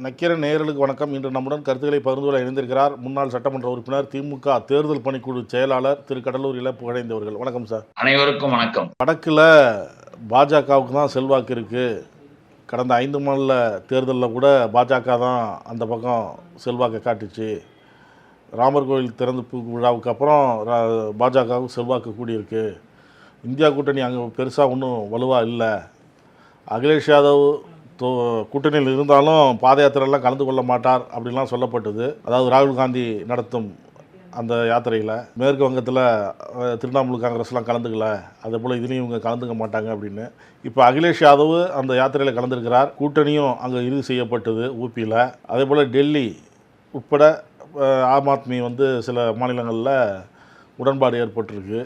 நக்கீரன் நேயர்களுக்கு வணக்கம். இன்று நம்முடன் கருத்துக்களை பகிர்ந்து கொள்ள இணைந்திருக்கிறார் முன்னாள் சட்டமன்ற உறுப்பினர், திமுக தேர்தல் பணிக்குழு செயலாளர் திரு கடலூர் இல புகழேந்தவர்கள். வணக்கம் சார். அனைவருக்கும் வணக்கம். வடக்கில் பாஜகவுக்கு தான் செல்வாக்கு இருக்குது. கடந்த 5 மாநில தேர்தலில் கூட பாஜக தான் அந்த பக்கம் செல்வாக்கை காட்டுச்சு. ராமர் கோயில் திறந்து விழாவுக்கு அப்புறம் பாஜகவுக்கு செல்வாக்கு கூடியிருக்கு. இந்தியா கூட்டணி அங்கே பெருசாக ஒன்றும் வலுவாக இல்லை. அகிலேஷ் யாதவ் கூட்டணியில் இருந்தாலும் பாத யாத்திரையெல்லாம் கலந்து கொள்ள மாட்டார் அப்படின்லாம் சொல்லப்பட்டது. அதாவது ராகுல் காந்தி நடத்தும் அந்த யாத்திரையில் மேற்கு வங்கத்தில் திரிணாமுல் காங்கிரஸ்லாம் கலந்துக்கல, அதே போல் இதுலேயும் இவங்க கலந்துக்க மாட்டாங்க அப்படின்னு. இப்போ அகிலேஷ் யாதவ் அந்த யாத்திரையில் கலந்துருக்கிறார். கூட்டணியும் அங்கே இறுதி செய்யப்பட்டது ஊபியில். அதே போல் டெல்லி உட்பட ஆம் ஆத்மி சில மாநிலங்களில் உடன்பாடு ஏற்பட்டிருக்கு.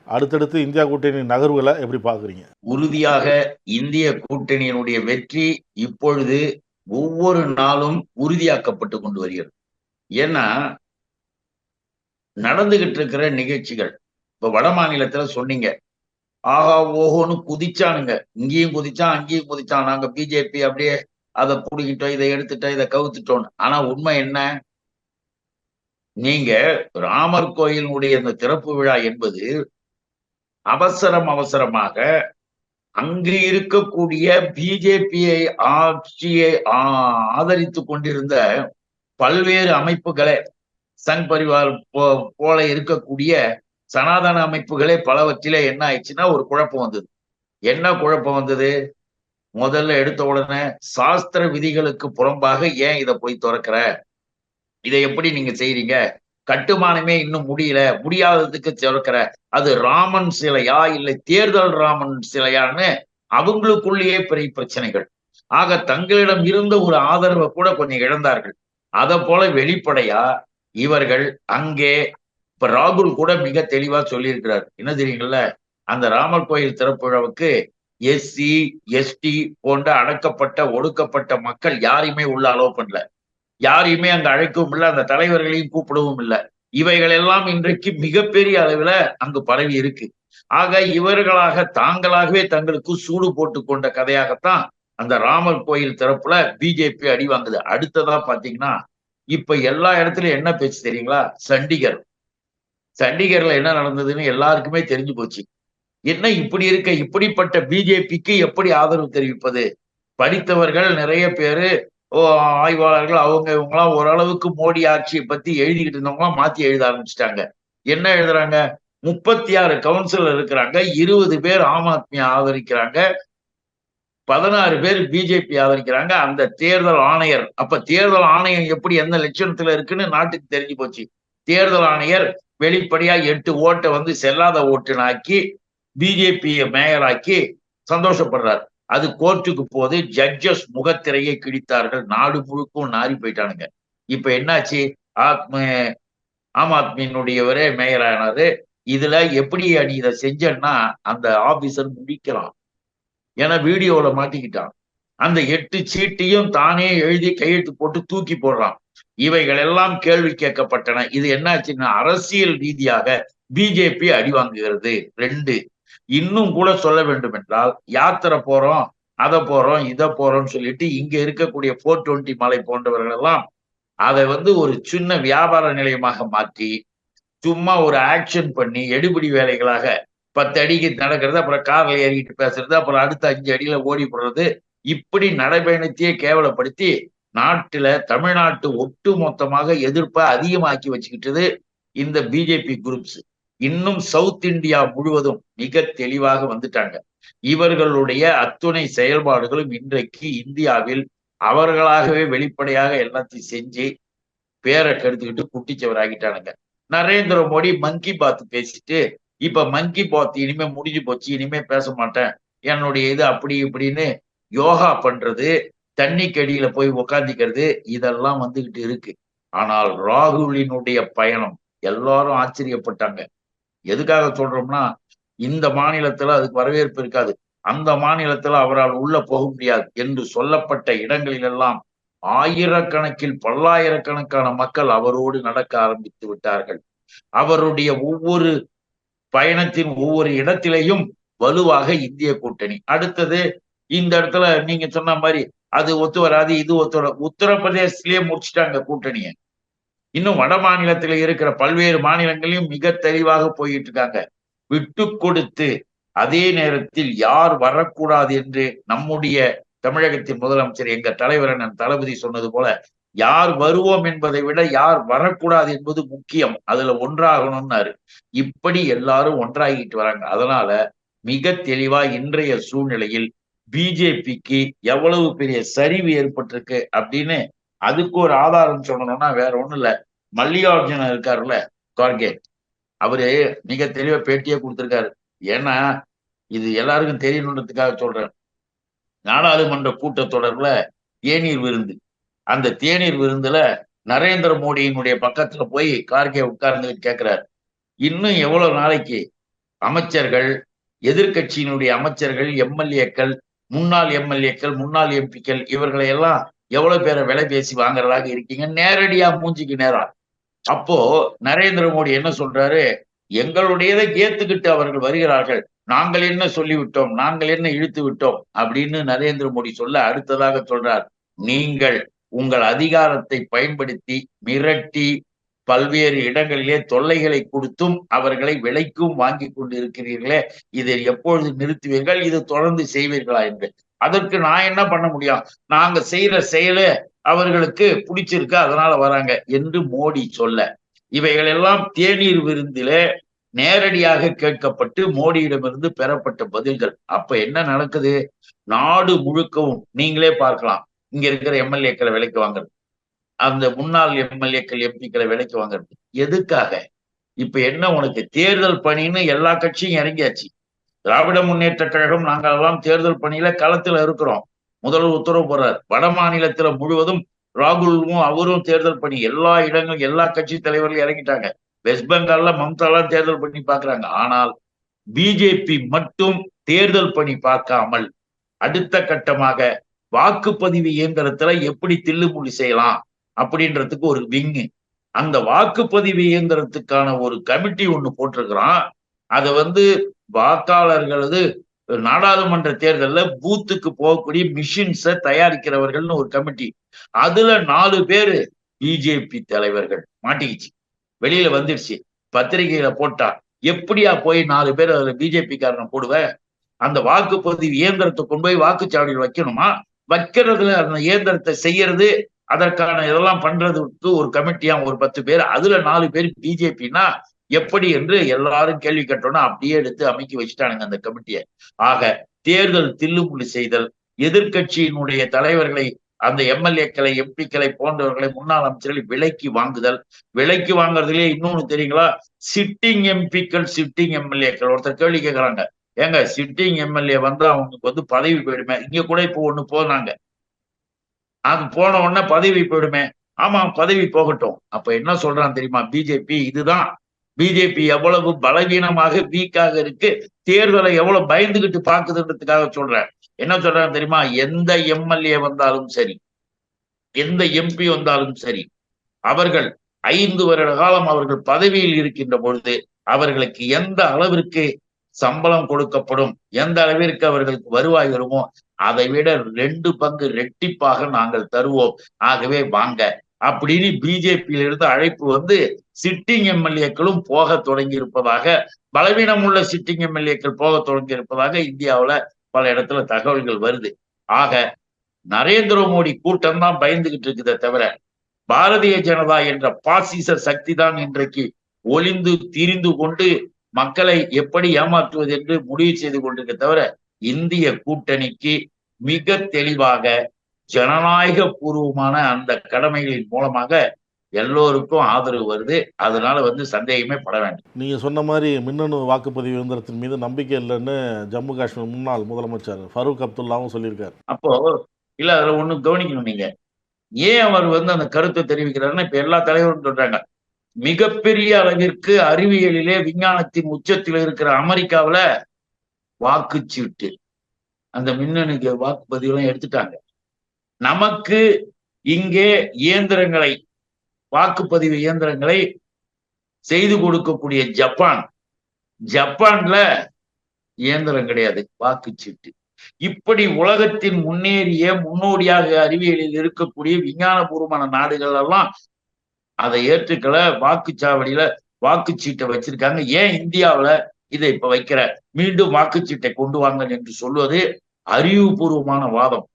அடுத்தடுத்து இந்தியா கூட்டணி நகர்வுகளை எப்படி பார்க்குறீங்க? உறுதியாக இந்திய கூட்டணியினுடைய வெற்றி இப்பொழுது ஒவ்வொரு நாளும் உறுதியாக்கப்பட்டு கொண்டு வருகிறது. ஏன்னா நடந்துகிட்டு இருக்கிற நிகழ்ச்சிகள், இப்ப வட மாநிலத்துல சொன்னீங்க, ஆஹா ஓஹோன்னு குதிச்சானுங்க, இங்கேயும் குதிச்சான் அங்கேயும் குதிச்சான், நாங்க பிஜேபி அப்படியே அதை புடிக்கிட்டோம், இதை எடுத்துட்டோம், இதை கவுத்துட்டோம். ஆனா உண்மை என்ன? நீங்க ராமர் கோயிலுடைய இந்த திறப்பு விழா என்பது அவசரமாக அங்கு இருக்கக்கூடிய பிஜேபியை ஆட்சியை ஆதரித்து கொண்டிருந்த பல்வேறு அமைப்புகளே, சங் பரிவார் போல இருக்கக்கூடிய சனாதன அமைப்புகளே பலவற்றிலே என்ன ஆயிடுச்சுன்னா ஒரு குழப்பம் வந்தது. என்ன குழப்பம் வந்தது? முதல்ல எடுத்த உடனே சாஸ்திர விதிகளுக்கு புறம்பாக ஏன் இதை போய் திறக்கிற, இதை எப்படி நீங்க செய்றீங்க, கட்டுமானமே இன்னும் முடியாததுக்கு திறக்கிற, அது ராமன் சிலையா இல்லை தேர்தல் ராமன் சிலையான்னு அவங்களுக்குள்ளேயே பெரிய பிரச்சனைகள். ஆக தங்களிடம் இருந்த ஒரு ஆதரவை கூட கொஞ்சம் இழந்தார்கள். அதை போல வெளிப்படையா இவர்கள் அங்கே இப்ப ராகுல் கூட மிக தெளிவா சொல்லியிருக்கிறார். என்ன தெரியுங்கள்ல, அந்த ராமர் கோயில் திறப்பு விழாவுக்கு எஸ்சி எஸ்டி போன்ற அடக்கப்பட்ட ஒடுக்கப்பட்ட மக்கள் யாரையுமே உள்ள அலோவ் பண்ணல, யாரையுமே அங்க அழைக்கவும் இல்லை, அந்த தலைவர்களையும் கூப்பிடவும் இல்லை. இவைகள் எல்லாம் இன்றைக்கு மிகப்பெரிய அளவுல அங்கு பரவி இருக்கு. ஆக இவர்களாக தாங்களாகவே தங்களுக்கு சூடு போட்டு கொண்ட கதையாகத்தான் அந்த ராமர் கோயில் திறப்புல பிஜேபி அடி வாங்குது. அடுத்ததா பாத்தீங்கன்னா இப்ப எல்லா இடத்துலயும் என்ன பேச்சு தெரியுங்களா? சண்டிகர்ல என்ன நடந்ததுன்னு எல்லாருக்குமே தெரிஞ்சு போச்சு. என்ன இப்படி இருக்க, இப்படிப்பட்ட பிஜேபிக்கு எப்படி ஆதரவு தெரிவிப்பது? படித்தவர்கள் நிறைய பேரு, ஆய்வாளர்கள், அவங்க இவங்களாம் ஓரளவுக்கு மோடி ஆட்சியை பத்தி எழுதிக்கிட்டு இருந்தவங்களாம் மாத்தி எழுத ஆரம்பிச்சிட்டாங்க. என்ன எழுதுறாங்க? 36 கவுன்சிலர் இருக்கிறாங்க, 20 பேர் ஆம் ஆத்மி ஆதரிக்கிறாங்க, 16 பேர் பிஜேபி ஆதரிக்கிறாங்க. அந்த தேர்தல் ஆணையர், அப்ப தேர்தல் ஆணையம் எப்படி எந்த லட்சணத்துல இருக்குன்னு நாட்டுக்கு தெரிஞ்சு போச்சு. தேர்தல் ஆணையர் வெளிப்படையா 8 ஓட்டை செல்லாத ஓட்டுன்னு ஆக்கி பிஜேபியை மேயராக்கி சந்தோஷப்படுறார். அது கோர்ட்டுக்கு போது ஜட்ஜஸ் முகத்திரையை கிழித்தார்கள். நாடு முழுக்கும் நாரி போயிட்டானுங்க. இப்ப என்னாச்சு? ஆம் ஆத்மியினுடையவரே மேயர் ஆனாரு. இதுல எப்படி நீ இதை செஞ்சன்னா அந்த ஆபீசர் முடிக்கலாம், ஏன்னா வீடியோல மாட்டிக்கிட்டான். அந்த 8 சீட்டையும் தானே எழுதி கையெழுத்து போட்டு தூக்கி போடுறான். இவைகள் எல்லாம் கேள்வி கேட்கப்பட்டன. இது என்னாச்சுன்னா அரசியல் ரீதியாக பிஜேபி அடி வாங்குகிறது. 2, இன்னும் கூட சொல்ல வேண்டும் என்றால், யாத்திரை போறோம், அதை போறோம், இதை போறோம்னு சொல்லிட்டு இங்க இருக்கக்கூடிய 420 மலை போன்றவர்கள் எல்லாம் அதை ஒரு சின்ன வியாபார நிலையமாக மாற்றி சும்மா ஒரு ஆக்ஷன் பண்ணி எடுபிடி வேலைகளாக 10 அடிக்கு நடக்கிறது, அப்புறம் கார்ல ஏறிக்கிட்டு பேசுறது, அப்புறம் அடுத்த 5 அடியில ஓடி போடுறது, இப்படி நடைபயணத்தையே கேவலப்படுத்தி நாட்டுல தமிழ்நாட்டு ஒட்டு மொத்தமாக எதிர்ப்பை அதிகமாக்கி வச்சுக்கிட்டது இந்த பிஜேபி குரூப்ஸ். இன்னும் சவுத் இந்தியா முழுவதும் மிக தெளிவாக வந்துட்டாங்க. இவர்களுடைய அத்துணை செயல்பாடுகளும் இன்றைக்கு இந்தியாவில் அவர்களாகவே வெளிப்படையாக எல்லாத்தையும் செஞ்சு பேரை கெடுத்துக்கிட்டு குட்டிச்சவராகிட்டானுங்க. நரேந்திர மோடி மன் கி பாத் பேசிட்டு, இப்ப மன் கி பாத் இனிமே முடிஞ்சு போச்சு, இனிமே பேச மாட்டேன், என்னுடைய இது அப்படி இப்படின்னு யோகா பண்றது, தண்ணிக்கு அடியில போய் உக்காந்திக்கிறது, இதெல்லாம் வந்துகிட்டு இருக்கு. ஆனால் ராகுலினுடைய பயணம் எல்லாரும் ஆச்சரியப்பட்டாங்க. எதுக்காக சொல்றோம்னா, இந்த மாநிலத்துல அதுக்கு வரவேற்பு இருக்காது, அந்த மாநிலத்துல அவரால் உள்ள போக முடியாது என்று சொல்லப்பட்ட இடங்களிலெல்லாம் ஆயிரக்கணக்கில் பல்லாயிரக்கணக்கான மக்கள் அவரோடு நடக்க ஆரம்பித்து விட்டார்கள். அவருடைய ஒவ்வொரு பயணத்தின் ஒவ்வொரு இடத்திலையும் வலுவாக இந்திய கூட்டணி. அடுத்தது இந்த இடத்துல நீங்க சொன்ன மாதிரி அது ஒத்து வராது, இது ஒத்து வராது. உத்தரப்பிரதேசத்திலேயே முடிச்சுட்டாங்க கூட்டணியை. இன்னும் வட மாநிலத்தில் இருக்கிற பல்வேறு மாநிலங்களையும் மிக தெளிவாக போயிட்டு இருக்காங்க. விட்டு கொடுத்து அதே நேரத்தில் யார் வரக்கூடாது என்று நம்முடைய தமிழகத்தின் முதலமைச்சர் எங்க தலைவர் அண்ணன் தளபதி சொன்னது போல, யார் வருவோம் என்பதை விட யார் வரக்கூடாது என்பது முக்கியம். அதுல ஒன்றாகணும்னாரு. இப்படி எல்லாரும் ஒன்றாகிட்டு வராங்க. அதனால மிக தெளிவா இன்றைய சூழ்நிலையில் பிஜேபிக்கு எவ்வளவு பெரிய சரிவு ஏற்பட்டிருக்கு அப்படின்னு அதுக்கு ஒரு ஆதாரம் சொல்லணும்னா வேற ஒண்ணும் இல்ல. மல்லிகார்ஜுன இருக்காருல்ல, கார்கே, அவரு மிக தெளிவா பேட்டியே கொடுத்திருக்காரு. ஏன்னா இது எல்லாருக்கும் தெரியணுன்றதுக்காக சொல்றேன். நாடாளுமன்ற கூட்டத்தொடர்ல தேநீர் விருந்து, அந்த தேநீர் விருந்துல நரேந்திர மோடியினுடைய பக்கத்துல போய் கார்கே உட்கார்ந்து கேட்கிறார், இன்னும் எவ்வளவு நாளைக்கு அமைச்சர்கள், எதிர்கட்சியினுடைய அமைச்சர்கள், எம்எல்ஏக்கள், முன்னாள் எம்எல்ஏக்கள், முன்னாள் எம்பிக்கள், இவர்களை எல்லாம் எவ்வளவு பேரை விலை பேசி வாங்குறதாக இருக்கீங்க, நேரடியா மூஞ்சிக்கு நேரா. அப்போ நரேந்திர மோடி என்ன சொல்றாரு, எங்களுடையதை ஏத்துக்கிட்டு அவர்கள் வருகிறார்கள், நாங்கள் என்ன சொல்லிவிட்டோம், நாங்கள் என்ன இழுத்து விட்டோம் அப்படின்னு நரேந்திர மோடி சொல்ல அடுத்ததாக சொல்றார், நீங்கள் உங்கள் அதிகாரத்தை பயன்படுத்தி மிரட்டி பல்வேறு இடங்களிலே தொல்லைகளை கொடுத்தும் அவர்களை விலைக்கும் வாங்கி கொண்டு இருக்கிறீர்களே, இதை எப்பொழுது நிறுத்துவீர்கள், இது தொடர்ந்து செய்வீர்களா என்று. அதற்கு நான் என்ன பண்ண முடியும், நாங்க செய்யற செயலே அவர்களுக்கு பிடிச்சிருக்கு அதனால வராங்க என்று மோடி சொல்ல, இவைகள் எல்லாம் தேநீர் விருந்திலே நேரடியாக கேட்கப்பட்டு மோடியிடமிருந்து பெறப்பட்ட பதில்கள். அப்ப என்ன நடக்குது, நாடு முழுக்கவும் நீங்களே பார்க்கலாம், இங்க இருக்கிற எம்எல்ஏக்களை விலைக்கு வாங்குறது, அந்த முன்னாள் எம்எல்ஏக்கள் எம்பிக்களை விலைக்கு வாங்குறது எதுக்காக? இப்ப என்ன உனக்கு தேர்தல் பணின்னு எல்லா கட்சியும் இறங்கியாச்சு. திராவிட முன்னேற்ற கழகம் நாங்கள் எல்லாம் தேர்தல் பணியில களத்துல இருக்கிறோம். முதல்வர் உத்தரவு போடுறார். வட மாநிலத்துல முழுவதும் ராகுலும் அவரும் தேர்தல் பணி, எல்லா இடங்களும் எல்லா கட்சி தலைவர்களும் இறங்கிட்டாங்க. வெஸ்ட் பெங்கால்ல மம்தா எல்லாம் தேர்தல் பண்ணி பாக்குறாங்க. ஆனால் பிஜேபி மட்டும் தேர்தல் பணி பார்க்காமல் அடுத்த கட்டமாக வாக்குப்பதிவு இயந்திரத்துல எப்படி தில்லுமுள்ளி செய்யலாம் அப்படின்றதுக்கு ஒரு விங்கு, அந்த வாக்குப்பதிவு இயந்திரத்துக்கான ஒரு கமிட்டி ஒண்ணு போட்டிருக்கிறான். அதை வாக்காளர்களது நாடாளுமன்ற தேர்தலில் பூத்துக்கு போகக்கூடிய மிஷின்ஸை தயாரிக்கிறவர்கள்னு ஒரு கமிட்டி, அதுல 4 பேரு பிஜேபி தலைவர்கள் மாட்டிக்கிச்சு, வெளியில வந்துடுச்சு, பத்திரிகையில போட்டா. எப்படியா போய் 4 பேர் அதுல பிஜேபி காரனை போடுவ? அந்த வாக்குப்பதிவு இயந்திரத்தை கொண்டு போய் வாக்குச்சாவடியில் வைக்கணுமா? வைக்கிறதுல அந்த இயந்திரத்தை செய்யறது, அதற்கான இதெல்லாம் பண்றதுக்கு ஒரு கமிட்டியா ஒரு 10 பேர், அதுல 4 பேர் பிஜேபின்னா எப்படி என்று எல்லாரும் கேள்வி கேட்டோம்னா அப்படியே எடுத்து அமைக்கி வச்சுட்டானுங்க அந்த கமிட்டியை. ஆக தேர்தல் தில்லுமுள்ளி செய்தல், எதிர்கட்சியினுடைய தலைவர்களை, அந்த எம்எல்ஏக்களை, எம்பிக்களை போன்றவர்களை, முன்னாள் அமைச்சர்களை விலைக்கு வாங்குதல். விலைக்கு வாங்குறதுலயே இன்னொன்னு தெரியுங்களா, சிட்டிங் எம்பிக்கள், சிட்டிங் எம்எல்ஏக்கள். ஒருத்தர் கேள்வி கேட்கறாங்க, ஏங்க சிட்டிங் எம்எல்ஏ அவங்களுக்கு பதவி போயிடுமே, இங்க கூட இப்போ ஒண்ணு போனாங்க, அது போன உடனே பதவி போயிடுமே. ஆமா, பதவி போகட்டும். அப்ப என்ன சொல்றான் தெரியுமா பிஜேபி, இதுதான் பிஜேபி எவ்வளவு பலவீனமாக வீக்காக இருக்கு, தேர்தலை எவ்வளவு பயந்துகிட்டு பாக்குதுன்றதுக்காக சொல்றேன். என்ன சொல்றாங்க தெரியுமா, எந்த எம்எல்ஏ வந்தாலும் சரி, எந்த எம்பி வந்தாலும் சரி, அவர்கள் 5 வருட காலம் அவர்கள் பதவியில் இருக்கின்ற பொழுது அவர்களுக்கு எந்த அளவிற்கு சம்பளம் கொடுக்கப்படும், எந்த அளவிற்கு அவர்களுக்கு வருவாய் வருமோ அதை விட 2 பங்கு ரெட்டிப்பாக நாங்கள் தருவோம், ஆகவே வாங்க அப்படின்னு பிஜேபியிலிருந்து அழைப்பு சிட்டிங் எம்எல்ஏக்களும் போக தொடங்கி இருப்பதாக, பலவீனம் உள்ள சிட்டிங் எம்எல்ஏக்கள் போக தொடங்கி இருப்பதாக இந்தியாவுல பல இடத்துல தகவல்கள் வருது. ஆக நரேந்திர மோடி கூட்டம் தான் பயந்துகிட்டு இருக்குதே தவிர, பாரதிய ஜனதா என்ற பாசிச சக்தி தான் இன்றைக்கு ஒளிந்து திரிந்து கொண்டு மக்களை எப்படி ஏமாற்றுவது என்று முடிவு செய்து கொண்டிருக்க தவிர, இந்திய கூட்டணிக்கு மிக தெளிவாக ஜனநாயக பூர்வமான அந்த கடமைகளின் மூலமாக எல்லோருக்கும் ஆதரவு வருது. அதனால சந்தேகமே பட வேண்டாம். நீங்க சொன்ன மாதிரி மின்னணு வாக்குப்பதிவு இயந்திரத்தின் மீது நம்பிக்கை இல்லைன்னு ஜம்மு காஷ்மீர் முன்னாள் முதலமைச்சர் ஃபரூக் அப்துல்லாவும் சொல்லியிருக்காரு. அப்போ இல்ல, அதுல ஒண்ணு கவனிக்கணும் நீங்க, ஏன் அவர் அந்த கருத்தை தெரிவிக்கிறாருன்னா, இப்ப எல்லா தலைவரும் சொல்றாங்க, மிகப்பெரிய அளவிற்கு அறிவியலிலே விஞ்ஞானத்தின் உச்சத்தில் இருக்கிற அமெரிக்காவில வாக்குச்சீட்டு, அந்த மின்னணு வாக்குப்பதிவுலாம் எடுத்துட்டாங்க. நமக்கு இங்கே இயந்திரங்களை, வாக்குப்பதிவு இயந்திரங்களை செய்து கொடுக்கக்கூடிய ஜப்பான்ல இயந்திரம் கிடையாது, வாக்குச்சீட்டு. இப்படி உலகத்தின் முன்னேறிய முன்னோடியாக அறிவியலில் இருக்கக்கூடிய விஞ்ஞானபூர்வமான நாடுகள் எல்லாம் அதை ஏற்றுக்கல. வாக்குச்சாவடியில வாக்குச்சீட்டை வச்சிருக்காங்க. ஏன் இந்தியாவுல இதை இப்ப வைக்கிற, மீண்டும் வாக்குச்சீட்டை கொண்டு வாங்க என்று சொல்வது அறிவுபூர்வமான வாதம்.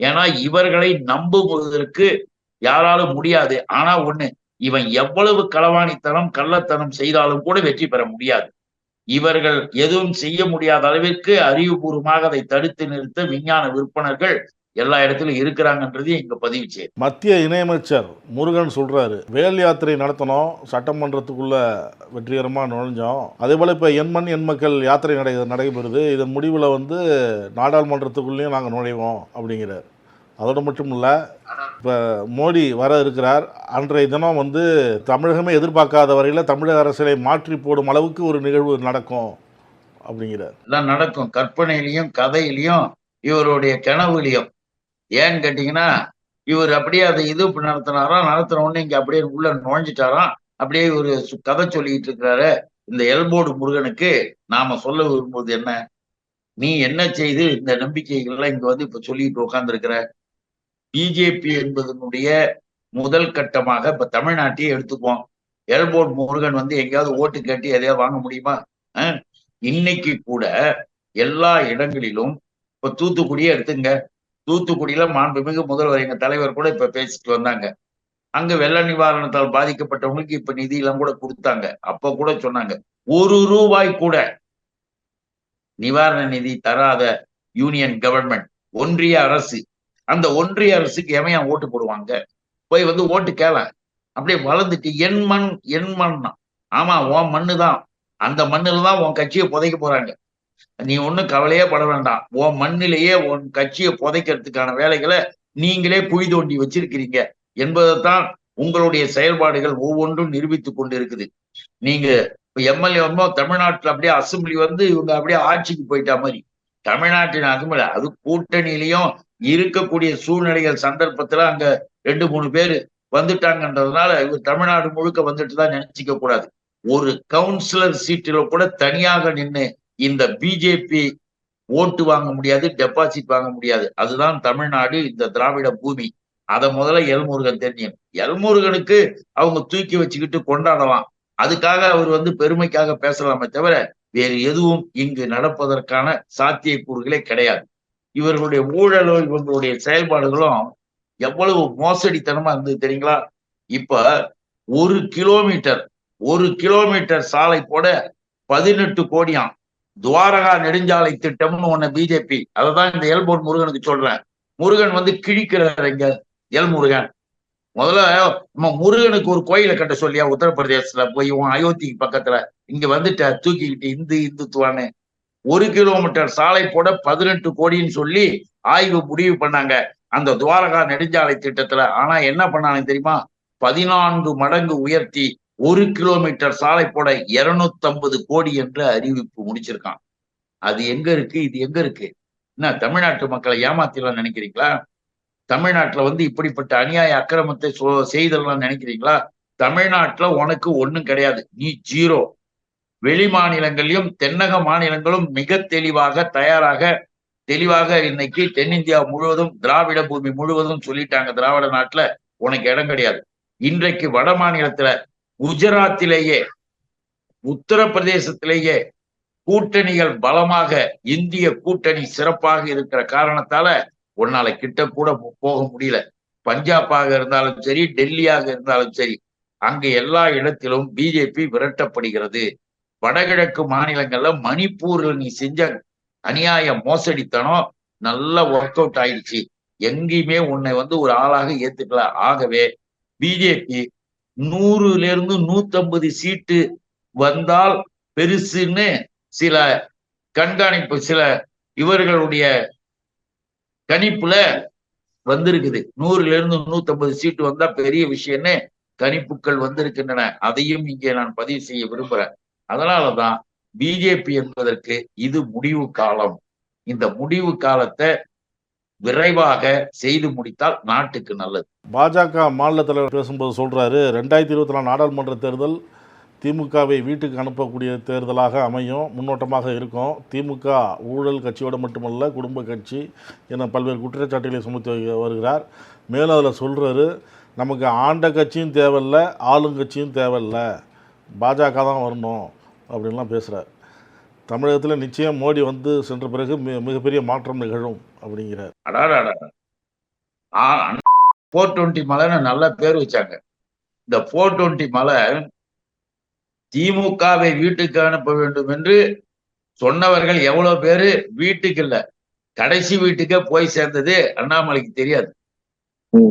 ஏன்னா இவர்களை நம்புவதற்கு யாராலும் முடியாது. ஆனா ஒண்ணு, இவன் எவ்வளவு களவாணித்தனம் கள்ளத்தனம் செய்தாலும் கூட வெற்றி பெற முடியாது. இவர்கள் எதுவும் செய்ய முடியாத அளவிற்கு அறிவுபூர்வமாக அதை தடுத்து நிறுத்த விஞ்ஞான விற்பனர்கள் எல்லா இடத்துலயும் இருக்கிறாங்கன்றது இங்க பதிவு செய்யும். மத்திய இணையமைச்சர் முருகன் சொல்றாரு, வேல் யாத்திரை நடத்தணும், சட்டமன்றத்துக்குள்ள வெற்றிகரமாக நுழைஞ்சோம். அதே போல் இப்போ எண்மண் எண்மக்கள் யாத்திரை நடைபெறுது. இதன் முடிவில் வந்து நாடாளுமன்றத்துக்குள்ளேயும் நாங்கள் நுழைவோம் அப்படிங்கிறார். அதோடு மட்டும் இல்லை, இப்போ மோடி வர இருக்கிறார். அன்றைய தினம் வந்து தமிழகமே எதிர்பார்க்காத வரையில் தமிழக அரசியலை மாற்றி போடும் அளவுக்கு ஒரு நிகழ்வு நடக்கும் அப்படிங்கிறார். எல்லாம் நடக்கும், கற்பனையிலையும் கதையிலையும் இவருடைய கனவுலையும். ஏன்னு கேட்டீங்கன்னா, இவர் அப்படியே அதை இது நடத்தினாராம். நடத்தின உடனே இங்க அப்படியே உள்ள நுழைஞ்சிட்டாராம். அப்படியே ஒரு கதை சொல்லிட்டு இருக்கிறாரு. இந்த எல்போர்டு முருகனுக்கு நாம சொல்ல விரும்புவது என்ன, நீ என்ன செய்து இந்த நம்பிக்கைகள்லாம் இங்க வந்து இப்ப சொல்லிட்டு உட்கார்ந்துருக்கிற. பிஜேபி என்பதனுடைய முதல் கட்டமாக இப்ப தமிழ்நாட்டையே எடுத்துப்போம். எல்போர்டு முருகன் வந்து எங்கேயாவது ஓட்டு கேட்டு எதையாவது வாங்க முடியுமா? இன்னைக்கு கூட எல்லா இடங்களிலும், இப்ப தூத்துக்குடியே எடுத்துங்க, தூத்துக்குடியில மாண்புமிகு முதல்வர் எங்க தலைவர் கூட இப்ப பேசிட்டு வந்தாங்க. அங்க வெள்ள நிவாரணத்தால் பாதிக்கப்பட்டவங்களுக்கு இப்ப நிதி எல்லாம் கூட கொடுத்தாங்க. அப்ப கூட சொன்னாங்க, ₹1 கூட நிவாரண நிதி தராத யூனியன் கவர்மெண்ட், ஒன்றிய அரசு. அந்த ஒன்றிய அரசுக்கு எவன் ஓட்டு போடுவாங்க? போய் வந்து ஓட்டு கேள. அப்படியே வளர்ந்துட்டு என் மண் என் மண்ணா. ஆமா, உன் மண்ணு தான். அந்த மண்ணுல தான் உன் கட்சியை புதைக்க போறாங்க. நீ ஒன்னும் கவலையே பட வேண்டாம். உன் மண்ணிலேயே உன் கட்சியை புதைக்கிறதுக்கான வேலைகளை நீங்களே குழி தோண்டி வச்சிருக்கிறீங்க என்பதைத்தான் உங்களுடைய செயல்பாடுகள் ஒவ்வொன்றும் நிரூபித்துக் கொண்டு இருக்குது. நீங்க எம்எல்ஏ தமிழ்நாட்டுல அப்படியே அசம்பிளி வந்து இவங்க அப்படியே ஆட்சிக்கு போயிட்டா மாதிரி. தமிழ்நாட்டின் அசம்பிளி அது கூட்டணியிலையும் இருக்கக்கூடிய சூழ்நிலைகள் சந்தர்ப்பத்துல அங்க 2-3 பேர் வந்துட்டாங்கன்றதுனால இவர் தமிழ்நாடு முழுக்க வந்துட்டு தான் நினைச்சிக்க கூடாது. ஒரு கவுன்சிலர் சீட்டில கூட தனியாக நின்று இந்த பிஜேபி ஓட்டு வாங்க முடியாது, டெபாசிட் வாங்க முடியாது. அதுதான் தமிழ்நாடு, இந்த திராவிட பூமி. அதை முதல்ல எல்முருகன் தெரியும். எல்முருகனுக்கு அவங்க தூக்கி வச்சுக்கிட்டு கொண்டாடலாம், அதுக்காக அவர் வந்து பெருமைக்காக பேசலாமே தவிர வேறு எதுவும் இங்கு நடப்பதற்கான சாத்தியக்கூறுகளே கிடையாது. இவர்களுடைய ஊழலும் இவங்களுடைய செயல்பாடுகளும் எவ்வளவு மோசடித்தனமா இருந்தது தெரியுங்களா? இப்ப 1 கிலோமீட்டர் சாலை போட 18 கோடியாம். துவாரகா நெடுஞ்சாலை திட்டம்னு ஒண்ணு பிஜேபி, அததான் இந்த எல்போர்ட் முருகனுக்கு சொல்றேன். முருகன் வந்து கிழிக்கிறார் இங்க எல்முருகன். முதல்ல நம்ம முருகனுக்கு ஒரு கோயிலை கட்ட சொல்லியா உத்தரப்பிரதேசத்துல போய் அயோத்திக்கு பக்கத்துல இங்க வந்துட்ட தூக்கிக்கிட்டு இந்துத்துவான்னு. 1 கிலோமீட்டர் சாலை போட 18 கோடின்னு சொல்லி ஆய்வு முடிவு பண்ணாங்க அந்த துவாரகா நெடுஞ்சாலை திட்டத்துல. ஆனா என்ன பண்ணாங்க தெரியுமா? 14 மடங்கு உயர்த்தி 1 கிலோமீட்டர் சாலை போட 250 கோடி என்று அறிவிப்பு முடிச்சிருக்கான். அது எங்க இருக்கு? இது எங்க இருக்கு? என்ன தமிழ்நாட்டு மக்களை ஏமாத்திடலாம் நினைக்கிறீங்களா? தமிழ்நாட்டுல வந்து இப்படிப்பட்ட அநியாய அக்கிரமத்தை செய்தலாம் நினைக்கிறீங்களா? தமிழ்நாட்டுல உனக்கு ஒண்ணும் கிடையாது, நீ ஜீரோ. வெளி மாநிலங்களிலும் தென்னக மாநிலங்களும் மிக தெளிவாக இன்னைக்கு தென்னிந்தியா முழுவதும் திராவிட பூமி முழுவதும் சொல்லிட்டாங்க, திராவிட நாட்டுல உனக்கு இடம் கிடையாது. இன்றைக்கு வட மாநிலத்துல குஜராத்திலேயே உத்தரப்பிரதேசத்திலேயே கூட்டணிகள் பலமாக, இந்திய கூட்டணி சிறப்பாக இருக்கிற காரணத்தால உன்னால கிட்ட கூட போக முடியல. பஞ்சாபாக இருந்தாலும் சரி, டெல்லியாக இருந்தாலும் சரி, அங்க எல்லா இடத்திலும் பிஜேபி விரட்டப்படுகிறது. வடகிழக்கு மாநிலங்கள்ல மணிப்பூர்ல நீ செஞ்ச அநியாய மோசடித்தனம் நல்லா ஒர்க் அவுட் ஆயிடுச்சு. எங்கேயுமே உன்னை வந்து ஒரு ஆளாக ஏத்துக்கல. ஆகவே பிஜேபி 100-150 சீட்டு வந்தால் பெருசுன்னு சில கண்காணிப்பு, சில இவர்களுடைய கணிப்புல வந்திருக்குது. 100-150 சீட்டு வந்தா பெரிய விஷயம்னு கணிப்புகள் வந்திருக்கின்றன. அதையும் இங்கே நான் பதிவு செய்ய விரும்புறேன். அதனாலதான் பிஜேபி என்பதற்கு இது முடிவு காலம். இந்த முடிவு காலத்தை விரைவாக செய்து முடித்தால் நாட்டுக்கு நல்லது. பாஜக மாநில தலைவர் பேசும்போது சொல்றாரு, 2024 நாடாளுமன்ற தேர்தல் திமுகவை வீட்டுக்கு அனுப்பக்கூடிய தேர்தலாக அமையும், முன்னோட்டமாக இருக்கும். திமுக ஊழல் கட்சியோடு மட்டுமல்ல, குடும்ப கட்சி என பல்வேறு குற்றச்சாட்டுகளை சுமத்தி வருகிறார். மேலும் அதில் சொல்கிறாரு, நமக்கு ஆண்ட கட்சியும் தேவையில்லை, ஆளுங்கட்சியும் தேவையில்லை, பாஜக தான் வரணும் அப்படின்லாம் பேசுகிறார். தமிழகத்தில் நிச்சயம் மோடி வந்து சென்ற பிறகு மிகப்பெரிய மாற்றம் நிகழும் அப்படிங்கிறார். 420 மலைன்னு நல்ல பேர் வச்சாங்க. இந்த 420 மலை திமுகவை வீட்டுக்கு அனுப்ப வேண்டும் என்று சொன்னவர்கள் எவ்வளவு பேரு வீட்டுக்கு இல்ல, கடைசி வீட்டுக்கே போய் சேர்ந்தது அண்ணாமலைக்கு தெரியாது.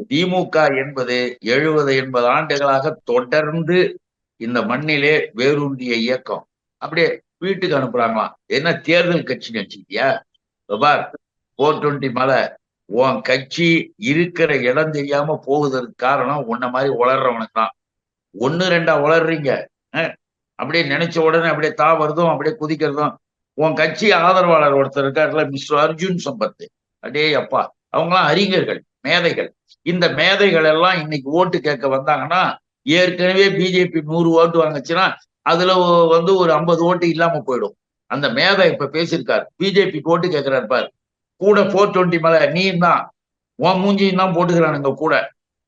திமுக என்பது 70-80 ஆண்டுகளாக தொடர்ந்து இந்த மண்ணிலே வேரூன்றிய இயக்கம். அப்படியே வீட்டுக்கு அனுப்புறாங்களாம். என்ன தேர்தல் கட்சி நினைச்சுக்கிட்டியா? பார், 420 மலை உன் கட்சி இருக்கிற இடம் தெரியாம போகுதற்கு காரணம் உன்ன மாதிரி உளர்றவனுக்கு தான். 1-2 உளர்றீங்க, அப்படியே நினைச்ச உடனே அப்படியே தாவறதும் அப்படியே குதிக்கிறதும். உன் கட்சி ஆதரவாளர் ஒருத்தர் இருக்காருல, மிஸ்டர் அர்ஜுன் சம்பத், அடே அப்பா, அவங்களாம் அறிஞர்கள், மேதைகள். இந்த மேதைகள் எல்லாம் இன்னைக்கு ஓட்டு கேட்க வந்தாங்கன்னா, ஏற்கனவே பிஜேபி 100 ஓட்டு வாங்குச்சுன்னா அதுல வந்து ஒரு 50 ஓட்டு இல்லாம போயிடும். அந்த மேதை இப்ப பேசியிருக்காரு, பிஜேபி ஓட்டு கேட்கிறாரு பாரு. கூட 420 மலை நீயும் தான், உன் மூஞ்சியும் தான் போட்டுக்கிறானுங்க கூட.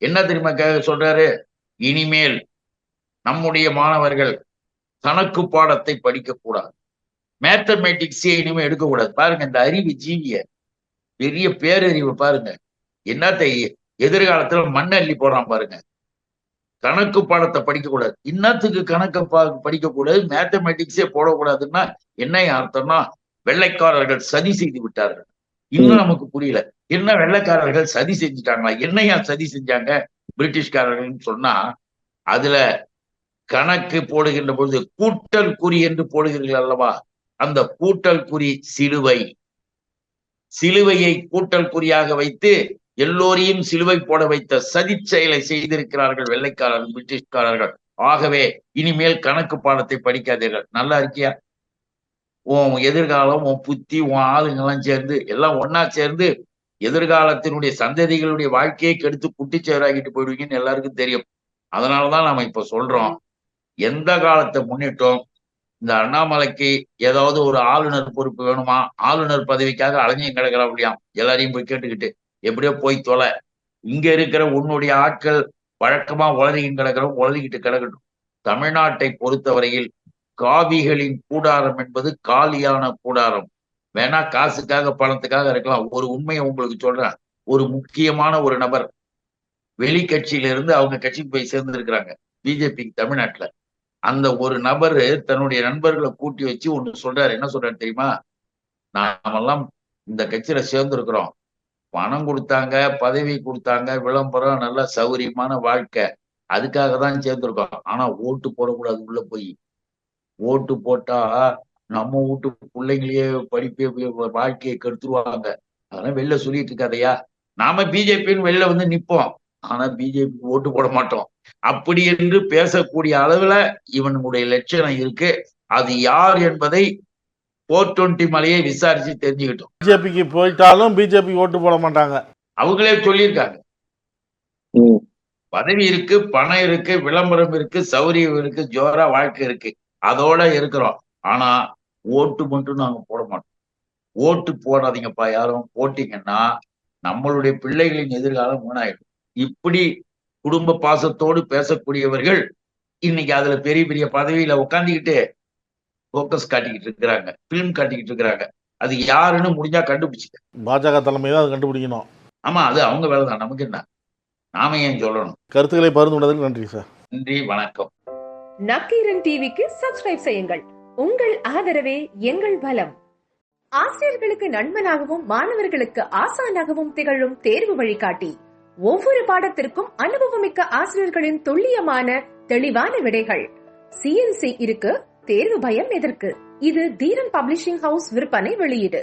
என்ன தெரியுமா சொல்றாரு? இனிமேல் நம்முடைய மாணவர்கள் கணக்கு பாடத்தை படிக்க கூடாது, மேத்தமேட்டிக்ஸே இனிமே எடுக்கக்கூடாது. பாருங்க இந்த அறிவு ஜீவிய, பெரிய பேரறிவு பாருங்க. என்னத்த எதிர்காலத்துல மண்ணள்ளி போறான் பாருங்க. கணக்கு பாடத்தை படிக்க கூடாது. இன்னத்துக்கு கணக்கு படிக்க கூடாது, மேத்தமேட்டிக்ஸே போடக்கூடாதுன்னா என்ன அர்த்தம்னா, வெள்ளைக்காரர்கள் சதி செய்து விட்டார்கள். இன்னும் நமக்கு புரியல, என்ன வெள்ளைக்காரர்கள் சதி செஞ்சுட்டாங்களா? என்னையா சதி செஞ்சாங்க பிரிட்டிஷ்காரர்கள் சொன்னா, அதுல கணக்கு போடுகின்ற பொழுது கூட்டல் குறி என்று போடுகிறீர்கள் அல்லவா, அந்த கூட்டல் குறி சிலுவை. சிலுவையை கூட்டல் குறியாக வைத்து எல்லோரையும் சிலுவை போட வைத்த சதி செயலை செய்திருக்கிறார்கள் வெள்ளைக்காரர்கள், பிரிட்டிஷ்காரர்கள். ஆகவே இனிமேல் கணக்கு பாடத்தை படிக்காதீர்கள். நல்லா இருக்கியா? உன் எதிர்காலம், உன் புத்தி, உன் ஆளுங்கெல்லாம் சேர்ந்து எல்லாம் ஒன்னா சேர்ந்து எதிர்காலத்தினுடைய சந்ததிகளுடைய வாழ்க்கையை கெடுத்து குட்டிச்சேராகிட்டு போயிடுவீங்கன்னு எல்லாருக்கும் தெரியும். அதனாலதான் நாம இப்ப சொல்றோம், எந்த காலத்தை முன்னிட்டோம், இந்த அண்ணாமலைக்கு ஏதாவது ஒரு ஆளுநர் பொறுப்பு வேணுமா, ஆளுநர் பதவிக்காக அலைஞ்சியும் கிடக்கிறான் அப்படியாம். எல்லாரையும் போய் கேட்டுக்கிட்டு எப்படியோ போய் தொலை, இங்க இருக்கிற உன்னுடைய ஆட்கள் வழக்கமா உளறிக்கிட்டு கிடக்கிறோம், உளறிக்கிட்டு கிடக்கட்டும். தமிழ்நாட்டை பொறுத்தவரையில் காவிகளின் கூடாரம் என்பது காலியான கூடாரம். வேணா காசுக்காக பணத்துக்காக இருக்கலாம். ஒரு உண்மையை உங்களுக்கு சொல்றேன், ஒரு முக்கியமான ஒரு நபர் வெளி கட்சியில இருந்து அவங்க கட்சிக்கு போய் சேர்ந்திருக்கிறாங்க பிஜேபி தமிழ்நாட்டுல. அந்த ஒரு நபரு தன்னுடைய நண்பர்களை கூட்டி வச்சு ஒண்ணு சொல்றாரு. என்ன சொல்றாரு தெரியுமா? நாமெல்லாம் இந்த கட்சியில சேர்ந்திருக்கிறோம், பணம் கொடுத்தாங்க, பதவி கொடுத்தாங்க, விளம்பரம், நல்ல சௌகரியமான வாழ்க்கை, அதுக்காக தான் சேர்ந்திருக்கோம். ஆனா ஓட்டு போடக்கூடாது. உள்ள போய் ஓட்டு போட்டா நம்ம வீட்டு பிள்ளைங்களையே படிப்பை வாழ்க்கையை கெடுத்துருவாங்க. அதெல்லாம் வெளில சொல்லிட்டு இருக்காதையா. நாம பிஜேபின்னு வெளில வந்து நிப்போம், ஆனா பிஜேபி ஓட்டு போட மாட்டோம். அப்படி என்று பேசக்கூடிய அளவுல இவனுடைய லட்சணம் இருக்கு. அது யார் என்பதை 420 மலையை விசாரிச்சு தெரிஞ்சுக்கிட்டோம். பிஜேபிக்கு போயிட்டாலும் பிஜேபி ஓட்டு போட மாட்டாங்க. அவங்களே சொல்லியிருக்காங்க, பதவி இருக்கு, பணம் இருக்கு, விளம்பரம் இருக்கு, சௌரியம் இருக்கு, ஜோரா வாழ்க்கை இருக்கு, அதோட இருக்கிறோம். ஆனா ஓட்டு மட்டும் நாங்க போட மாட்டோம். ஓட்டு போடாதீங்கப்பா யாரும். போட்டீங்கன்னா நம்மளுடைய பிள்ளைகளின் எதிர்காலம் வீணாயிடும். இப்படி குடும்ப பாசத்தோடு பேசக்கூடியவர்கள் இன்னைக்கு அதுல பெரிய பெரிய பதவியில உட்காந்துக்கிட்டு போக்கஸ் காட்டிக்கிட்டு இருக்கிறாங்க, பிலிம் காட்டிக்கிட்டு இருக்கிறாங்க. அது யாருன்னு முடிஞ்சா கண்டுபிடிச்சுக்க. பாஜக தலைமை தான் அதை கண்டுபிடிக்கணும். ஆமா, அது அவங்க வேலைதான், நமக்கு என்ன, நாம ஏன் சொல்லணும். கருத்துக்களை பகிர்ந்து கொண்டதற்கு நன்றி சார். நன்றி, வணக்கம். நக்கீரன் டிவிக்கு சப்ஸ்கிரைப் செய்யுங்கள். உங்கள் ஆதரவே எங்கள் பலம். ஆசிரியர்களுக்கு நண்பனாகவும் மாணவர்களுக்கு ஆசானாகவும் திகழும் தேர்வு வழிகாட்டி. ஒவ்வொரு பாடத்திற்கும் அனுபவமிக்க ஆசிரியர்களின் துல்லியமான தெளிவான விடைகள். CNC இருக்கு, தேர்வு பயம் எதற்கு? இது தீரன் பப்ளிஷிங் ஹவுஸ் விற்பனை வெளியீடு.